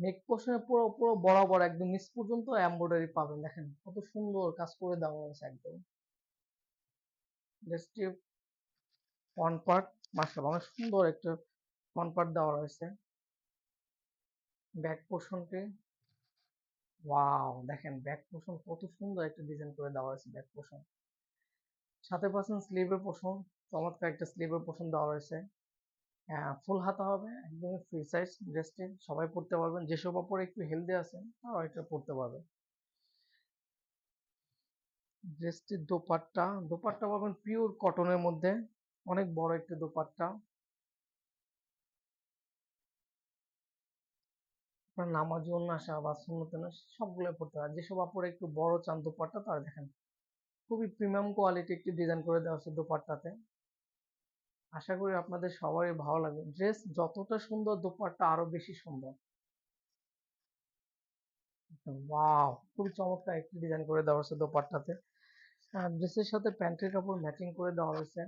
নেক পোর্শনে পুরো পুরো বরাবর একদম নিচ পর্যন্ত এমব্রয়ডারি পাবেন, দেখেন কত সুন্দর কাজ করে দেওয়া হয়েছে একদম। ড্রেসটি ফ্রন্ট পার্ট মাশাআল্লাহ অনেক সুন্দর একটা ফ্রন্ট পার্ট দেওয়া রয়েছে। ব্যাক পোর্শনটি ওয়াও, দেখেন ব্যাক পোর্শন কত সুন্দর একটা ডিজাইন করে দেওয়া হয়েছে ব্যাক পোর্শন। সাথে পাচ্ছেন স্লিভের পোর্শন, চমৎকার একটা স্লিভের পোর্শন দেওয়া হয়েছে। ফুল হাতা হবে, একদমই ফ্রি সাইজ ড্রেসটি, সবাই পড়তে পারবেন, যেসব অপরে একটু হেলদি আছেন তারা এটা পড়তে পারবে। ড্রেসটির দোপাট্টা, দোপাট্টা পাবেন পিওর কটনের মধ্যে, অনেক বড় একটা দোপাট্টা। আপনার নামাজ আসা বা সুন্নতে না সবগুলো পড়তে পারে, যেসব আপুরা একটু বড় চান দোপাট্টা তারা দেখেন খুবই প্রিমিয়াম কোয়ালিটি একটি ডিজাইন করে দেওয়া হচ্ছে দোপাট্টাতে। আশা করি আপনাদের সবারই ভালো লাগবে, ড্রেস যতটা সুন্দর দোপাট্টা আরো বেশি সুন্দর। ওয়াও, খুবই চমৎকার একটি ডিজাইন করে দেওয়া হচ্ছে দোপাট্টাতে। ড্রেসের সাথে প্যান্টের কাপড় ম্যাচিং করে দেওয়া হয়েছে।